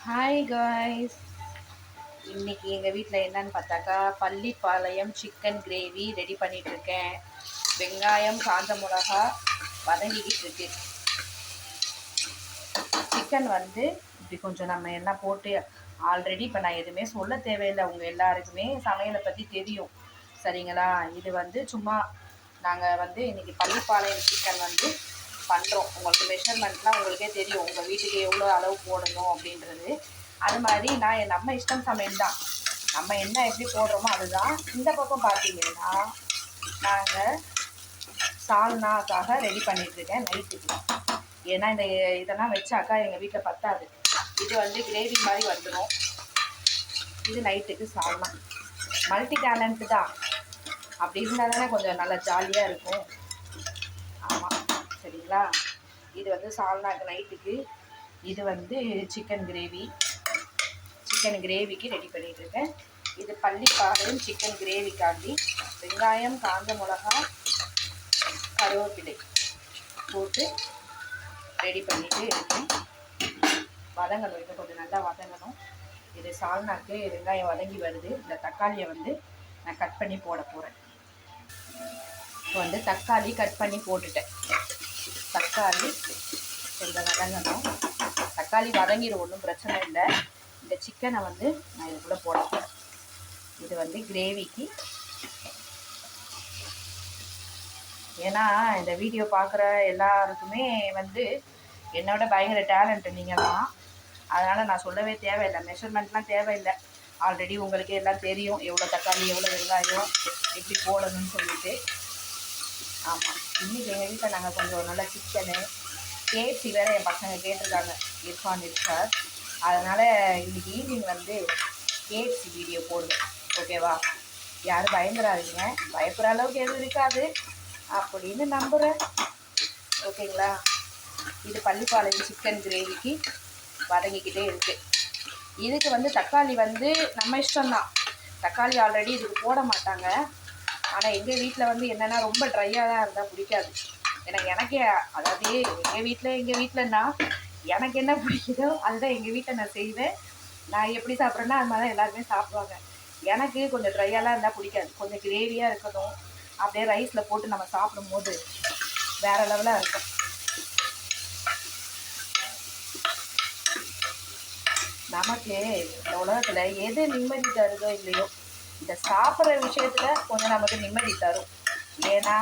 Hi guys. இன்னைக்கு எங்கள் வீட்டில் என்னன்னு பார்த்தாக்கா பள்ளிப்பாளையம் சிக்கன் கிரேவி ரெடி பண்ணிகிட்ருக்கேன். வெங்காயம் காஞ்ச மிளகா வதங்கிக்கிட்டு இருக்கு. சிக்கன் வந்து இப்படி கொஞ்சம் நம்ம எண்ணெய் போட்டு ஆல்ரெடி இப்போ நான் எதுவுமே சொல்ல தேவையில்லை, உங்கள் எல்லாருக்குமே சமையலை பற்றி தெரியும் சரிங்களா. இது வந்து சும்மா நாங்கள் வந்து இன்றைக்கி பள்ளிப்பாளையம் சிக்கன் வந்து பண்ணுறோம். உங்களுக்கு மெஷர்மெண்ட்லாம் உங்களுக்கே தெரியும், உங்கள் வீட்டுக்கு எவ்வளோ அளவு போடணும் அப்படின்றது. அது மாதிரி நம்ம இஷ்டம் சமையல் தான், நம்ம என்ன எப்படி போடுறோமோ அதுதான். இந்த பக்கம் பார்த்தீங்கன்னா நாங்கள் சால்னாக்காக ரெடி பண்ணிகிட்ருக்கேன் நைட்டுக்கு. ஏன்னா இதெல்லாம் வச்சாக்கா எங்கள் வீட்டில் பத்தாது. இது வந்து கிரேவி மாதிரி வந்துடும். இது நைட்டுக்கு சால்னா. மல்டி டேலண்ட்டு தான், அப்படி இருந்தால் தானே கொஞ்சம் நல்லா ஜாலியாக இருக்கும். ஆமாம் சரிங்களா. இது வந்து சால்னாக்கு நைட்டுக்கு. இது வந்து சிக்கன் கிரேவிக்கு ரெடி பண்ணிகிட்ருக்கேன். இது பள்ளிப்பாளையம் சிக்கன் கிரேவிக்காண்டி வெங்காயம் காஞ்ச மிளகா கருவேப்பிலை போட்டு ரெடி பண்ணிட்டு இருக்கேன். வதங்கணும், இது கொஞ்சம் நல்லா வதங்கணும். இது சால்னாக்கு வெங்காயம் வதங்கி வருது. இந்த தக்காளியை வந்து நான் கட் பண்ணி போட போகிறேன். இப்போ வந்து தக்காளி கட் பண்ணி போட்டுட்டேன். தக்காளி கொஞ்சம் வதங்கணும். தக்காளி வதங்கிடும், ஒன்றும் பிரச்சனை இல்லை. இந்த சிக்கனை வந்து நான் இதுக்குள்ளே போட போகிறேன். இது வந்து கிரேவிக்கு. ஏன்னா இந்த வீடியோ பார்க்குற எல்லாருக்குமே வந்து என்னோட பயங்கர டேலண்ட்டு நீங்கள் தான். அதனால் நான் சொல்லவே தேவையில்லை, மெஷர்மெண்ட்லாம் தேவையில்லை. ஆல்ரெடி உங்களுக்கு எல்லாம் தெரியும், எவ்வளோ தக்காளி எவ்வளோ வெங்காயம் எப்படி போடணும்னு சொல்லிட்டு. ஆமாம், இன்றைக்கி எங்கள் வீட்டில் நாங்கள் கொஞ்சம் நல்லா சிக்கனு கேஎஃப்சி வேறு என் பசங்க கேட்டிருக்காங்க, இருக்கார். அதனால் இன்றைக்கி ஈவினிங் வந்து கேஎஃப்சி வீடியோ போடுவேன், ஓகேவா. யாரும் பயந்துடாதீங்க, பயப்படுற அளவுக்கு எதுவும் இருக்காது அப்படின்னு நம்புகிறேன், ஓகேங்களா. இது பள்ளிப்பாளையம் சிக்கன் கிரேவிக்கு வதங்கிக்கிட்டே இருக்குது. இதுக்கு வந்து தக்காளி வந்து நம்ம இஷ்டம்தான். தக்காளி ஆல்ரெடி இதுக்கு போட மாட்டாங்க. ஆனால் எங்கள் வீட்டில் வந்து என்னென்னா ரொம்ப ட்ரையாக தான் இருந்தால் பிடிக்காது. எனக்கே அதாவது எங்கள் வீட்டிலன்னா எனக்கு என்ன பிடிக்குதோ அதுதான் எங்கள் வீட்டில் நான் செய்வேன். நான் எப்படி சாப்பிட்றேன்னா அது மாதிரி தான் எல்லாருமே சாப்பிடுவாங்க. எனக்கு கொஞ்சம் ட்ரையாலாம் இருந்தால் பிடிக்காது, கொஞ்சம் கிரேவியாக இருக்கணும். அப்படியே ரைஸில் போட்டு நம்ம சாப்பிடும்போது வேறு லெவலாக இருக்கும். நமக்கு இந்த உலகத்தில் எது நிம்மதி தருதோ இல்லையோ, இந்த சாப்பிட்ற விஷயத்தில் கொஞ்சம் நமக்கு நிம்மதி தரும். ஏன்னா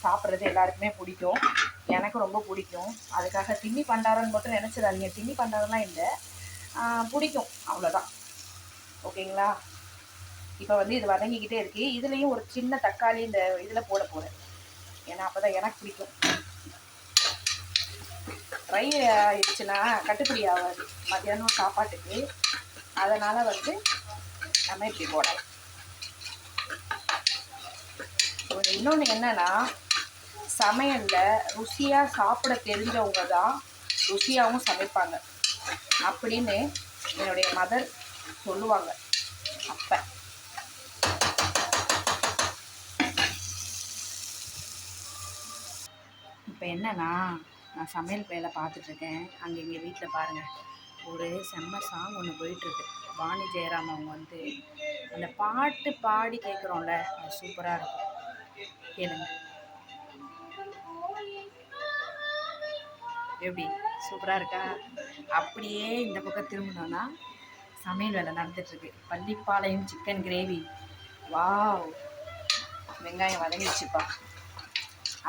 சாப்பிட்றது எல்லாருக்குமே பிடிக்கும், எனக்கு ரொம்ப பிடிக்கும். அதுக்காக தின்னி பண்டாரன்னு மட்டும் நினச்சிடாதீங்க, தின்னி பண்டாரம்லாம் இல்லை, பிடிக்கும் அவ்வளோதான், ஓகேங்களா. இப்போ வந்து இது வதங்கிக்கிட்டே இருக்குது. இதுலேயும் ஒரு சின்ன தக்காளி இந்த இதில் போட போகிறேன், ஏன்னா அப்போ தான் எனக்கு பிடிக்கும். ட்ரை ஆயிடுச்சுன்னா கட்டுப்படி ஆகாது மத்தியானம் சாப்பாட்டுக்கு. அதனால் வந்து நம்ம இப்படி போடலாம். இன்னொன்று என்னென்னா, சமையலில் ருசியாக சாப்பிட தெரிஞ்சவங்க தான் ருசியாகவும் சமைப்பாங்க அப்படின்னு என்னுடைய மதர் சொல்லுவாங்க. அப்போ இப்போ என்னன்னா, நான் சமையல் வேலை பார்த்துட்ருக்கேன். அங்கே எங்கள் வீட்டில் பாருங்கள், ஒரு செம்ம சாங் ஒன்று போயிட்டுருக்கு. வாணி ஜெயராம் அவங்க வந்து அந்த பாட்டு பாடி கேட்குறோம்ல, அது சூப்பராக இருக்கும், கேளுங்க. எப்படி சூப்பராக இருக்கா. அப்படியே இந்த பக்கம் திரும்பினோன்னா சமையல் வேலை நடந்துட்டுருக்கு. Pallipalayam chicken gravy. வாவ், வெங்காயம் வதங்கிடுச்சுப்பா.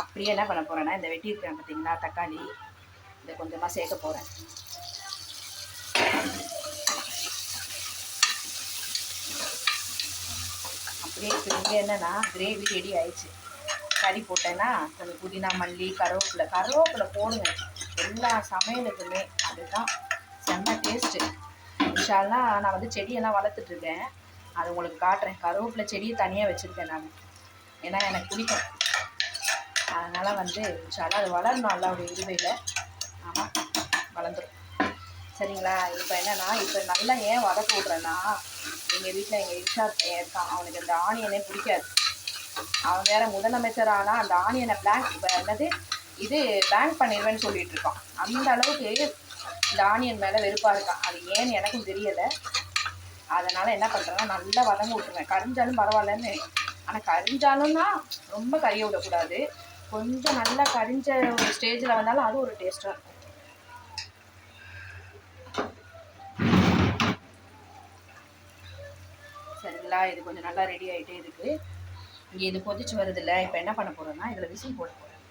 அப்படியே என்ன பண்ண போகிறேன்னா, இந்த வெட்டி இருக்கிறேன் பார்த்தீங்களா தக்காளி, இதை கொஞ்சமாக சேர்க்க போகிறேன். அப்படியே இங்கே என்னென்னா கிரேவி ரெடி ஆயிடுச்சு. கறி போட்டேன்னா கொஞ்சம் புதினா மல்லி கருவேப்பிலை போடுங்க எல்லா சமையலுக்குமே, அதுதான் செம்ம டேஸ்ட்டு. விஷாலாம் நான் வந்து செடியெல்லாம் வளர்த்துட்ருக்கேன், அது உங்களுக்கு காட்டுறேன். கருவேப்பிலை செடியை தனியாக வச்சுருக்கேன் நான், ஏன்னா எனக்கு பிடிக்கும். அதனால் வந்து விஷாலாம் அது வளரணும் அல்லாவுடைய இருவையில். ஆமாம், வளர்ந்துடும் சரிங்களா. இப்போ என்னென்னா, இப்போ நல்லா ஏன் வதக்க விட்றேன்னா, எங்கள் வீட்டில் எங்கள் இன்சார்ஜ் இருக்கான், அவனுக்கு இந்த ஆனியனே பிடிக்காது. அவன் வேறு முதலமைச்சர் ஆனால் அந்த ஆனியனை பேங்க் பண்ணிடுவேன்னு சொல்லிட்டு இருக்கான். அந்த அளவுக்கு இந்த ஆனியன் மேலே வெறுப்பாக இருக்கான். அது ஏன்னு எனக்கும் தெரியலை. அதனால் என்ன பண்ணுறேன்னா நல்லா வதங்க விட்டுருவேன். கரிஞ்சாலும் பரவாயில்லன்னு. ஆனால் கரிஞ்சாலும்னா ரொம்ப கறிய விடக்கூடாது. கொஞ்சம் நல்லா கரிஞ்ச ஒரு ஸ்டேஜில் வந்தாலும் அது ஒரு டேஸ்ட்டாக இருக்கும். சரிங்களா? இது கொஞ்சம் நல்லா ரெடி ஆகிட்டே இருக்குது. இங்கே இது கொதிச்சு வருது இல்லை? இப்போ என்ன பண்ண போகிறோன்னா இதில் விசில் போட போகிறேன்.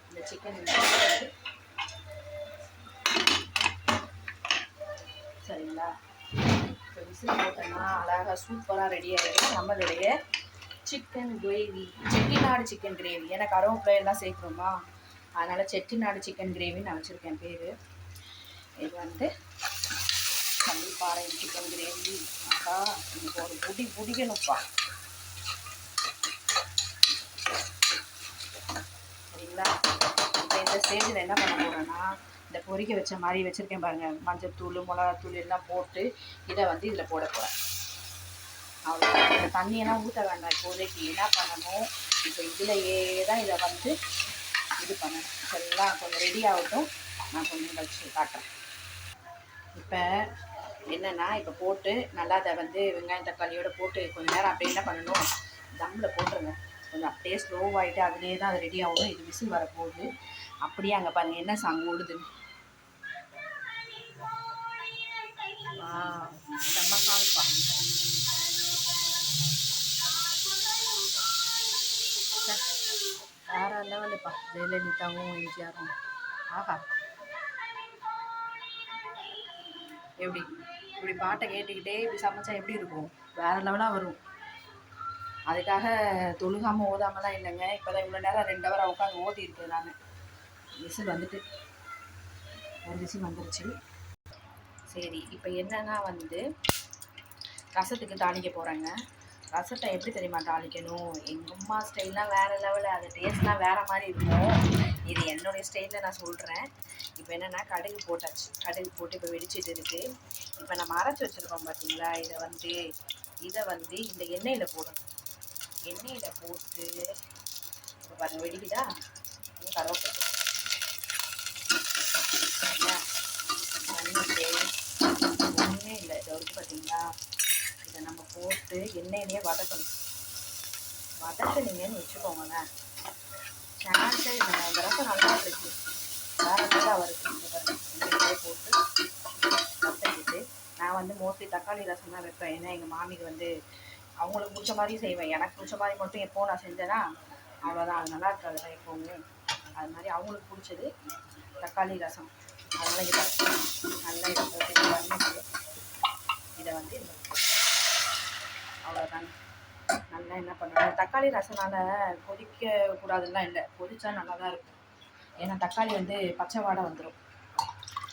இந்த சிக்கன் சரிங்களா? இப்போ விசில் போட்டோன்னா அழகாக சூப்பராக ரெடி ஆகிடும் நம்மளுடைய chicken gravy. Chettinad chicken gravy. ஏன்னா கருவேப்பிலை எல்லாம் சேர்க்குறோமா, அதனால் செட்டிநாடு சிக்கன் கிரேவின்னு நான் வச்சுருக்கேன் பேர். இது வந்து கண்டிப்பாறை சிக்கன் கிரேவி. ஆகா, எனக்கு ஒரு பிடிக்கணும்ப்பா. சரிங்களா? இப்போ இந்த ஸ்டேஜில் என்ன பண்ண போகிறேன்னா இந்த பொரிக்க வச்ச மாதிரி வச்சுருக்கேன் பாருங்கள், மஞ்சள் தூள் மிளகாத்தூள் எல்லாம் போட்டு இதை வந்து இதில் போட போகிறேன். அவ்வளோ இந்த தண்ணியெல்லாம் ஊற்ற வேண்டாம். இப்போதைக்கு என்ன பண்ணணும், இப்போ இதிலையே தான் இதை வந்து இது பண்ணணும். எல்லாம் கொஞ்சம் ரெடி ஆகட்டும், நான் கொஞ்சம் கழிச்சு காட்டுறேன். இப்போ என்னென்னா இப்போ போட்டு நல்லா அதை வந்து வெங்காயம் தக்காளியோடு போட்டு கொஞ்சம் நேரம் அப்படியே என்ன பண்ணணும், தம்மில் போட்டுருங்க. கொஞ்சம் அப்படியே ஸ்லோவாகிட்டு அதுலேயே தான் அது ரெடி ஆகணும். இது விசில் வரப்போகுது. அப்படியே அங்கே பாருங்கள் என்ன சாங் ஓடுதுன்னு. செம்ம சாங்ப்பா. வேற லெவலுப்பா. ஜெயலலிதாவும் எம்ஜிஆரும். ஆஹா, எப்படி இப்படி பாட்டை கேட்டுக்கிட்டே இப்படி சமைச்சா எப்படி இருக்கும்? வேற லெவலாக வரும். அதுக்காக தொழுகாமல் ஓதாமலாம் இல்லைங்க. இப்போ தான் இவ்வளோ நேரம் 2 ஹவர் உட்காந்து ஓதி இருக்குது. நான் விசில் வந்துட்டு ஒரு விசில் வந்துருச்சு. சரி, இப்போ என்னன்னா வந்து ரசத்துக்கு தாளிக்க போகிறேங்க. ரசத்தை எப்படி தெரியுமா தாளிக்கணும்? எங்கள் அம்மா ஸ்டைல்லாம் வேறு லெவலு. அது டேஸ்ட்லாம் வேறு மாதிரி இருக்கும். இது என்னுடைய ஸ்டைலில் நான் சொல்கிறேன். இப்போ என்னென்னா கடுகு போட்டாச்சு. கடுகு போட்டு இப்போ வெடிச்சிட்டு இருக்குது. இப்போ நம்ம அரைச்சி வச்சுருக்கோம் பார்த்தீங்களா, இதை வந்து இந்த எண்ணெயில் போடணும். எண்ணெயில் போட்டு இப்போ பாருங்கள் வெடிக்குதா, கருவேப்பிலை ஒன்றுமே இல்லை. இதை வந்து பார்த்தீங்களா, இதை நம்ம போட்டு எண்ணெயிலேயே வதக்கணும். வதக்குனீங்கன்னு வச்சுக்கோங்க, சான்ஸே இல்லை. அந்த ரசம் நல்லா இருக்கு, வேறு நல்லா வருது. இந்த பாருங்க போட்டு வதக்கிட்டு நான் வந்து மோஸ்ட்லி தக்காளி ரசம் தான் வைப்பேன். ஏன்னா எங்கள் மாமிக்கு வந்து அவங்களுக்கு பிடிச்ச மாதிரி செய்வேன். எனக்கு பிடிச்ச மாதிரி மட்டும் எப்போது நான் செஞ்சேன்னா அவ்வளோதான், அது நல்லா இருக்காது தான் எப்போவுமே. அது மாதிரி அவங்களுக்கு பிடிச்சது தக்காளி ரசம். அதனால் இதை நல்லா இதை போட்டு பண்ணிட்டு இதை வந்து அவ்வளோதாங்க. நல்லா என்ன பண்ணணும், தக்காளி ரசனால் கொதிக்கக்கூடாதுலாம் இல்லை, கொதிச்சா நல்லா தான் இருக்கும். ஏன்னா தக்காளி வந்து பச்சை வாடை வந்துடும்,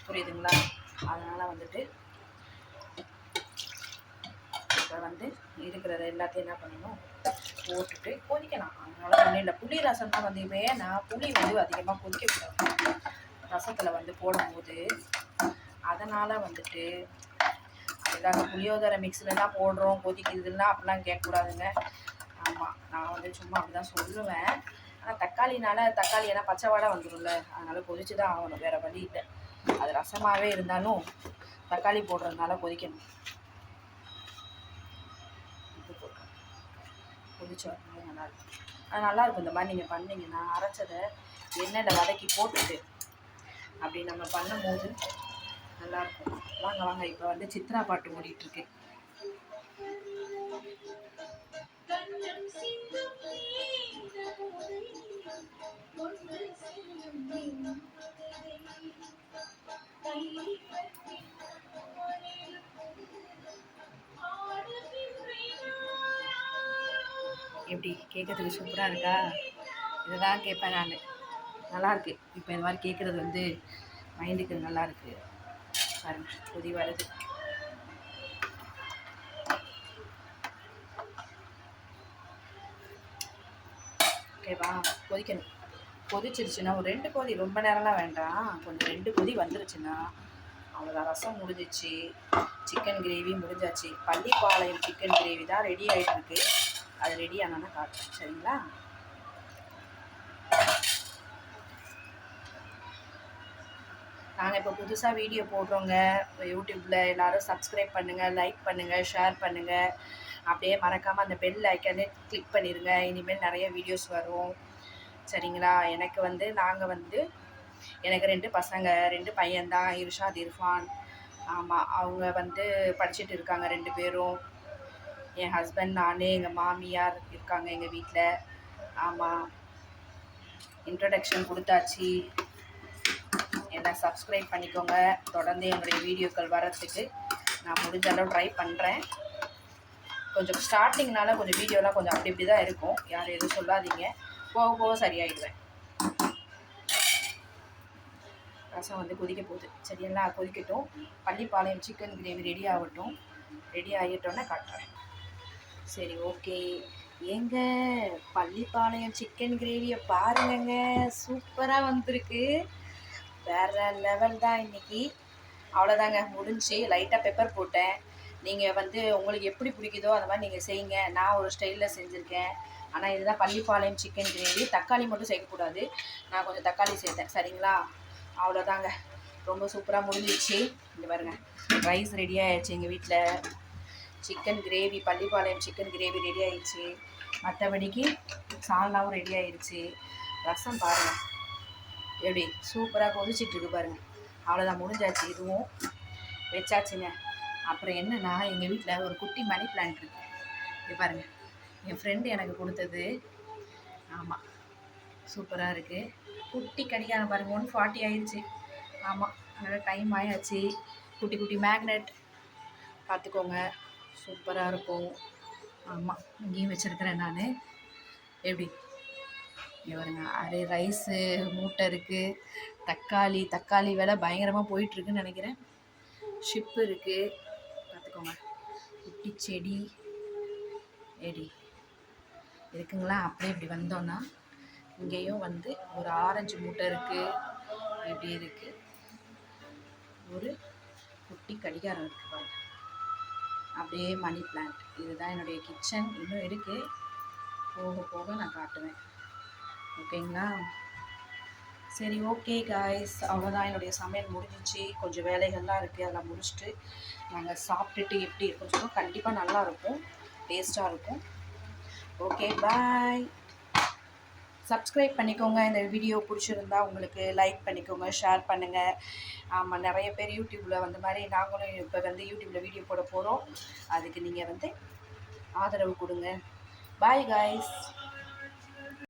புரியுதுங்களா? அதனால் வந்துட்டு இப்போ வந்து இருக்கிறத எல்லாத்தையும் என்ன பண்ணணும், போட்டுட்டு கொதிக்கலாம். அதனால ஒன்றும் இல்லை. புளி ரசம் தான் வந்து நான் புளி வந்து அதிகமாக கொதிக்கக்கூடாது ரசத்தில் வந்து போடும்போது. அதனால் வந்துட்டு அதுக்காக புளியோதரை மிக்ஸில் தான் போடுறோம் கொதிக்குதுன்னா அப்படிலாம் கேட்கக்கூடாதுங்க. ஆமாம், நான் வந்து சும்மா அப்படி தான் சொல்லுவேன். ஆனால் தக்காளி ஏன்னா பச்சை வாடை வந்துடும்ல, அதனால் கொதிச்சு தான் ஆகணும், வேறு வழி இல்லை. அது ரசமாகவே இருந்தாலும் தக்காளி போடுறதுனால கொதிக்கணும். கொதிச்சு வரணும், நல்லாயிருக்கும். அது நல்லாயிருக்கும். இந்த மாதிரி நீங்கள் பண்ணிங்கன்னா அரைச்சதை எண்ணெயில் வதக்கி போட்டுட்டு அப்படி நம்ம பண்ணும்போது நல்லாயிருக்கும். வாங்க வாங்க, இப்போ வந்து சித்ரா பாட்டு ஓடிட்டுருக்கு. எப்படி கேட்கறதுக்கு சூப்பராக இருக்கா? இதை தான் கேட்பேன் நான். நல்லாயிருக்கு. இப்போ இந்த மாதிரி கேட்குறது வந்து மைண்டுக்கு நல்லாயிருக்கு. பாருங்க கொதி வருது. ஓகேவா? கொதிக்கணும். கொதிச்சிருச்சுன்னா ஒரு 2 கொதி, ரொம்ப நேரம்லாம் வேண்டாம். கொஞ்சம் 2 கொதி வந்துருச்சுன்னா அவ்வளோதான், ரசம் முடிஞ்சிச்சு, சிக்கன் கிரேவி முடிஞ்சாச்சு. பள்ளிப்பாளையம் சிக்கன் கிரேவி தான் ரெடி ஆகிட்டுருக்கு. அது ரெடி ஆனானா காட்டுறேன், சரிங்களா? நாங்கள் இப்போ புதுசாக வீடியோ போடுறோங்க யூடியூப்பில். எல்லோரும் சப்ஸ்கிரைப் பண்ணுங்கள், லைக் பண்ணுங்கள், ஷேர் பண்ணுங்கள். அப்படியே மறக்காமல் அந்த பெல் ஐக்கானே கிளிக் பண்ணிடுங்க. இனிமேல் நிறைய வீடியோஸ் வரும் சரிங்களா. எனக்கு 2 பசங்க, 2 பையன்தான், இர்ஷாத், இர்ஃபான். ஆமாம், அவங்க படிச்சுட்டு இருக்காங்க 2 பேரும். என் ஹஸ்பண்ட், நான், எங்கள் மாமியார் இருக்காங்க எங்கள் வீட்டில். ஆமாம், இன்ட்ரடக்ஷன் கொடுத்தாச்சு. என்னை சப்ஸ்கிரைப் பண்ணிக்கோங்க. தொடர்ந்து என்னுடைய வீடியோக்கள் வரத்துக்கு நான் முடிஞ்ச அளவு ட்ரை பண்ணுறேன். கொஞ்சம் ஸ்டார்டிங்னால கொஞ்சம் வீடியோலாம் கொஞ்சம் அப்படி இப்படி தான் இருக்கும். யாரும் எதுவும் சொல்லாதீங்க, போக போக சரியாயிடுவேன். ரசம் கொதிக்க போகுது சரிங்களா. கொதிக்கட்டும். பள்ளிப்பாளையம் சிக்கன் கிரேவி ரெடி ஆகட்டும். ரெடி ஆகிட்டோன்னே காட்டுறேன். சரி, ஓகே. ஏங்க, பள்ளிப்பாளையம் சிக்கன் கிரேவியை பாருங்கங்க, சூப்பராக வந்திருக்கு. வேறு லெவல் தான் இன்றைக்கி. அவ்வளோதாங்க, முடிஞ்சு. லைட்டாக பெப்பர் போட்டேன். நீங்கள் உங்களுக்கு எப்படி பிடிக்குதோ அந்த மாதிரி நீங்கள் செய்யுங்க. நான் ஒரு ஸ்டைலில் செஞ்சுருக்கேன். ஆனால் இதுதான் பள்ளிப்பாளையம் சிக்கன் கிரேவி. தக்காளி மட்டும் சேர்க்கக்கூடாது, நான் கொஞ்சம் தக்காளி சேர்த்தேன் சரிங்களா. அவ்வளோதாங்க, ரொம்ப சூப்பராக முடிஞ்சிடுச்சு. இங்கே பாருங்கள், ரைஸ் ரெடி ஆகிடுச்சு எங்கள் வீட்டில். Chicken gravy, Pallipalayam chicken gravy ready ஆகிடுச்சு. மற்றபடிக்கு சால்னாவும் ரெடி ஆகிடுச்சு. ரசம் பாருங்கள் எப்படி சூப்பராக கொதிச்சிட்ருக்கு பாருங்கள். அவ்வளோதான், முடிஞ்சாச்சு. இதுவும் வச்சாச்சுங்க. அப்புறம் என்னென்னா, எங்கள் வீட்டில் ஒரு குட்டி மணி பிளான்ட் இருக்குது. இது பாருங்கள், என் ஃப்ரெண்டு எனக்கு கொடுத்தது. ஆமாம், சூப்பராக இருக்குது. குட்டி கடிக்கான பாருங்கள், 140 ஆயிடுச்சு. ஆமாம், அதனால் டைம் ஆயாச்சு. குட்டி குட்டி மேக்னெட் பார்த்துக்கோங்க, சூப்பராக இருக்கும். ஆமாம், இங்கேயும் வச்சுருக்கிறேன் நான். எப்படி பாருங்க, ரைஸு மூட்டை இருக்குது. தக்காளி விலை பயங்கரமாக போயிட்டுருக்குன்னு நினைக்கிறேன். ஷிப்பு இருக்குது, பார்த்துக்கோங்க. குட்டி செடி எடி இருக்குங்களா. அப்படியே இப்படி வந்தோன்னா இங்கேயும் ஒரு ஆரஞ்சு மூட்டை இருக்குது. இப்படி இருக்குது. ஒரு குட்டி கடிகாரம் இருக்குது பாருங்க. அப்படியே மணி பிளான்ட். இதுதான் என்னுடைய கிச்சன். இன்னும் இருக்குது, போக போக நான் காட்டுவேன். ஓகேங்களா. சரி, ஓகே காய்ஸ், அவ்வளோதான். என்னுடைய சமையல் முடிஞ்சிச்சு. கொஞ்சம் வேலைகள்லாம் இருக்குது, அதெல்லாம் முடிச்சுட்டு நாங்கள் சாப்பிட்டுட்டு எப்படி இருக்குன்னு சொல்லுவோம். கண்டிப்பாக நல்லாயிருக்கும், டேஸ்ட்டாக இருக்கும். ஓகே, பாய். சப்ஸ்கிரைப் பண்ணிக்கோங்க. இந்த வீடியோ பிடிச்சிருந்தா உங்களுக்கு லைக் பண்ணிக்கோங்க, ஷேர் பண்ணுங்கள். ஆமாம், நிறைய பேர் யூடியூப்பில் மாதிரி நாங்களும் இப்போ யூடியூப்பில் வீடியோ போட போகிறோம். அதுக்கு நீங்கள் ஆதரவு கொடுங்க. Bye guys.